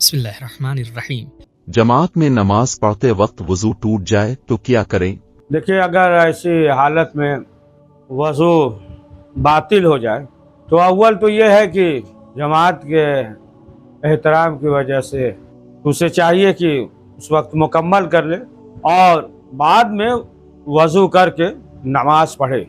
बिस्मिल्लाहिर्रहमानिर्रहीम। जमात में नमाज पढ़ते वक्त वजू टूट जाए तो क्या करें? देखिए, अगर ऐसी हालत में वज़ू बातिल हो जाए तो अव्वल तो ये है कि जमात के एहतराम की वजह से उसे चाहिए कि उस वक्त मुकम्मल कर ले और बाद में वज़ू करके नमाज पढ़े।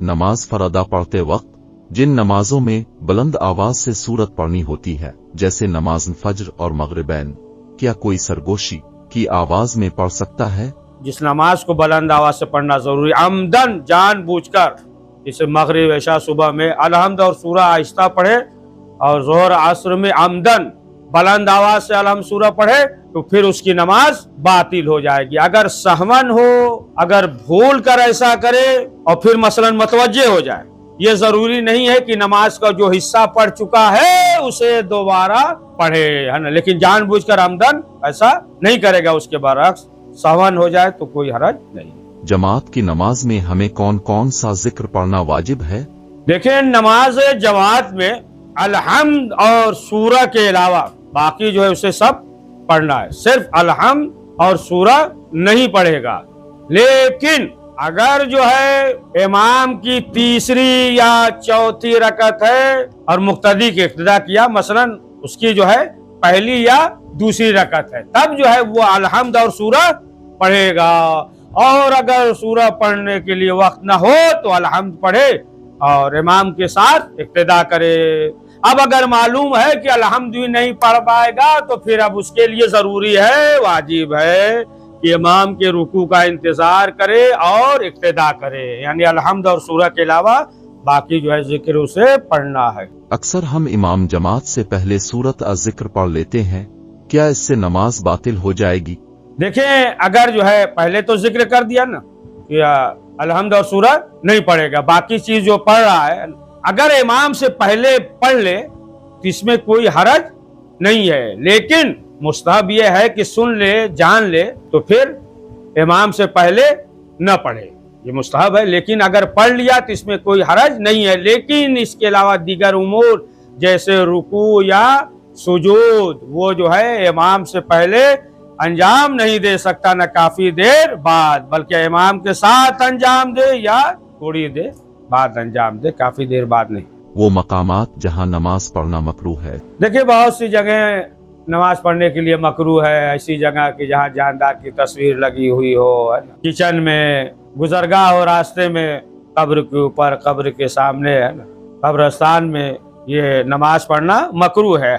नमाज फरदा पढ़ते वक्त जिन नमाजों में बुलंद आवाज से सूरत पढ़नी होती है, जैसे नमाज फज्र और मगरिबैन, क्या कोई सरगोशी की आवाज में पढ़ सकता है? जिस नमाज को बुलंद आवाज से पढ़ना जरूरी, अमदन जानबूझकर, जैसे मगरिब इशा सुबह में अलहम्द और सूरा आहिस्ता पढ़े और जोहर असर में अमदन बुलंद आवाज से अलहम्द सूरा पढ़े तो फिर उसकी नमाज बातिल हो जाएगी। अगर सहवन हो, अगर भूल कर ऐसा करे और फिर मसलन मतवज्जे हो जाए, ये जरूरी नहीं है कि नमाज का जो हिस्सा पढ़ चुका है उसे दोबारा पढ़े, है ना, लेकिन जानबूझकर आमदन ऐसा नहीं करेगा। उसके बरअक्स सहवन हो जाए तो कोई हरज नहीं। जमात की नमाज में हमें कौन कौन सा जिक्र पढ़ना वाजिब है? देखिए, नमाज जमात में अलहम्द और सूरा के अलावा बाकी जो है उसे सब पढ़ना है। सिर्फ अलहम्द और सूरा नहीं पढ़ेगा। लेकिन अगर जो है इमाम की तीसरी या चौथी रकत है और मुक्तदी की इक्तिदा किया, मसलन उसकी जो है पहली या दूसरी रकत है, तब जो है वो अलहम्द और सूरा पढ़ेगा। और अगर सूरा पढ़ने के लिए वक्त न हो तो अलहम्द पढ़े और इमाम के साथ इक्तिदा करे। अब अगर मालूम है कि अलहम्द भी नहीं पढ़ पाएगा तो फिर अब उसके लिए जरूरी है, वाजिब है कि इमाम के रुकू का इंतजार करे और इक्तिदा करे, यानी अलहम्द और सूरा के अलावा बाकी जो है जिक्र उसे पढ़ना है। अक्सर हम इमाम जमात से पहले सूरत जिक्र पढ़ लेते हैं, क्या इससे नमाज बातिल हो जाएगी? देखिए, अगर जो है पहले तो जिक्र कर दिया ना कि अलहम्द और सूरा नहीं पढ़ेगा, बाकी चीज जो पढ़ रहा है अगर इमाम से पहले पढ़ ले तो इसमें कोई हरज नहीं है। लेकिन मुस्तहब ये है कि सुन ले, जान ले तो फिर इमाम से पहले न पढ़े, ये मुस्तहब है। लेकिन अगर पढ़ लिया तो इसमें कोई हरज नहीं है। लेकिन इसके अलावा दीगर उमूर जैसे रुकू या सुजूद, वो जो है इमाम से पहले अंजाम नहीं दे सकता, न काफी देर बाद, बल्कि इमाम के साथ अंजाम दे या थोड़ी देर बाद अंजाम दे, काफी देर बाद नहीं। वो मकामात जहाँ नमाज पढ़ना मकरूह है। देखिए, बहुत सी जगह नमाज पढ़ने के लिए मकरूह है। ऐसी जगह की जहाँ जानदार की तस्वीर लगी हुई हो, है ना, किचन में, गुजरगाह हो, रास्ते में, कब्र के ऊपर, कब्र के सामने, है ना, कब्रिस्तान में, ये नमाज पढ़ना मकरूह है।